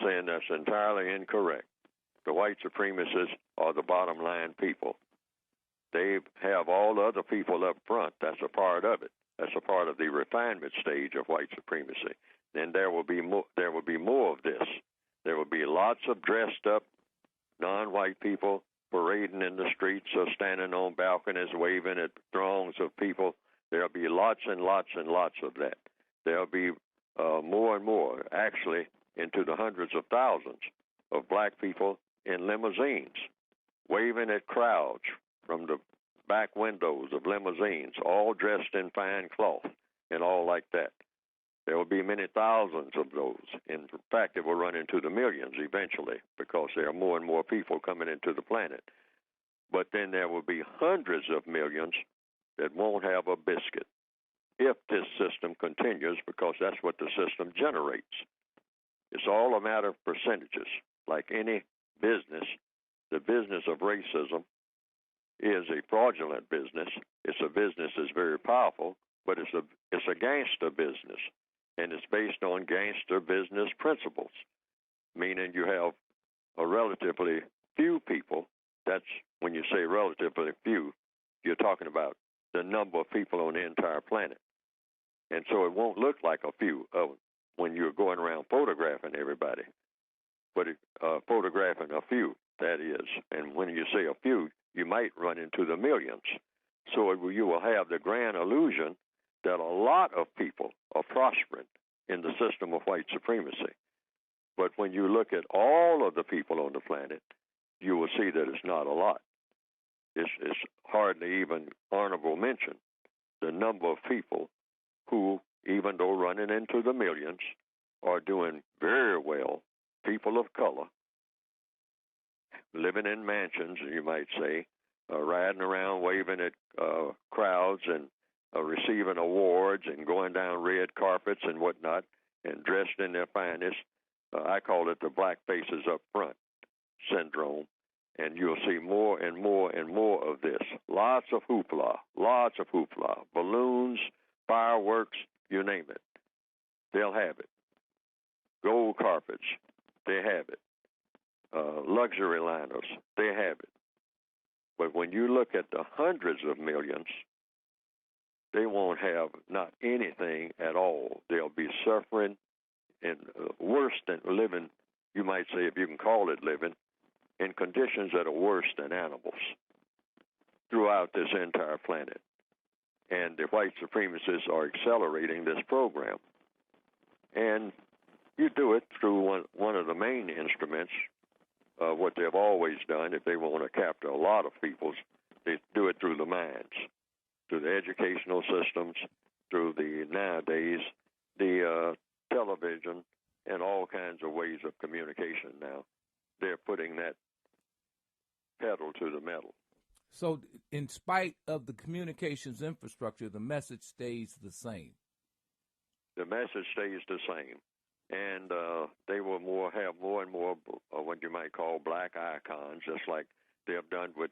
saying that's entirely incorrect. The white supremacists are the bottom line people. They have all the other people up front. That's a part of it. That's a part of the refinement stage of white supremacy. Then there will be more. There will be more of this. There will be lots of dressed up non-white people parading in the streets or standing on balconies waving at throngs of people. There'll be lots and lots and lots of that. There'll be more and more, actually, into the hundreds of thousands of black people in limousines, waving at crowds from the back windows of limousines, all dressed in fine cloth and all like that. There will be many thousands of those. In fact, it will run into the millions eventually because there are more and more people coming into the planet. But then there will be hundreds of millions that won't have a biscuit if this system continues, because that's what the system generates. It's all a matter of percentages. Like any business, the business of racism is a fraudulent business. It's a business that's very powerful, but it's a gangster business, and it's based on gangster business principles, meaning you have a relatively few people. That's when you say relatively few, you're talking about the number of people on the entire planet. And so it won't look like a few when you're going around photographing everybody, but photographing a few, that is. And when you say a few, you might run into the millions. So you will have the grand illusion that a lot of people are prospering in the system of white supremacy. But when you look at all of the people on the planet, you will see that it's not a lot. It's hardly even honorable mention the number of people who, even though running into the millions, are doing very well, people of color, living in mansions, you might say, riding around waving at crowds and receiving awards and going down red carpets and whatnot and dressed in their finest. I call it the black faces up front syndrome. And you'll see more and more and more of this. Lots of hoopla, balloons, fireworks, you name it. They'll have it. Gold carpets, they have it. Luxury liners, they have it. But when you look at the hundreds of millions, they won't have not anything at all. They'll be suffering and worse than living, you might say, if you can call it living, in conditions that are worse than animals throughout this entire planet. And the white supremacists are accelerating this program. And you do it through one of the main instruments, what they've always done. If they want to capture a lot of people, they do it through the minds, through the educational systems, through the, nowadays, the television, and all kinds of ways of communication now. They're putting that pedal to the metal. So in spite of the communications infrastructure, the message stays the same. The message stays the same. And they will have more and more what you might call black icons, just like they have done with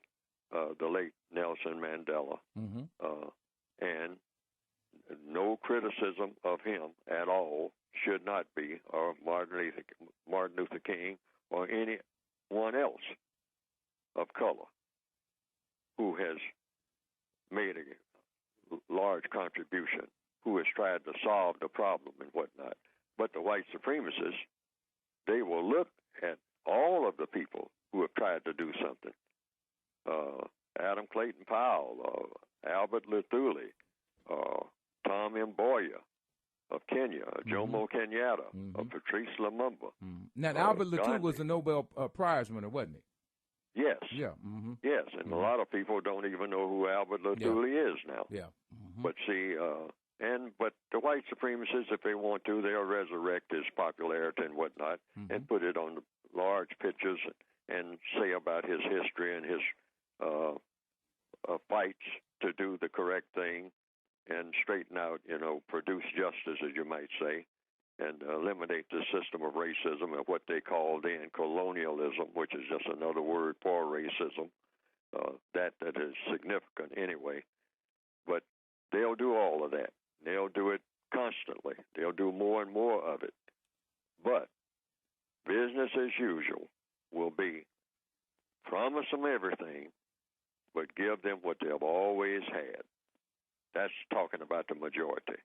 the late Nelson Mandela. Mm-hmm. And no criticism of him at all should not be, or Martin Luther King, or anyone else of color who has made a large contribution, who has tried to solve the problem and whatnot. But the white supremacists, they will look at all of the people who have tried to do something. Adam Clayton Powell, Albert Luthuli, Tom Mboya of Kenya, Jomo Kenyatta, Patrice Lumumba. Now, Albert Luthuli was a Nobel Prize winner, wasn't he? Yes. Yeah. Yes, and a lot of people don't even know who Albert Luthuli is now. Yeah. But see, but the white supremacists, if they want to, they'll resurrect his popularity and whatnot and put it on large pictures and say about his history and his fights to do the correct thing and straighten out, produce justice, as you might say, and eliminate the system of racism and what they call then colonialism, which is just another word for racism. That is significant anyway. But they'll do all of that. They'll do it constantly. They'll do more and more of it. But business as usual will be promise them everything, but give them what they've always had. That's talking about the majority.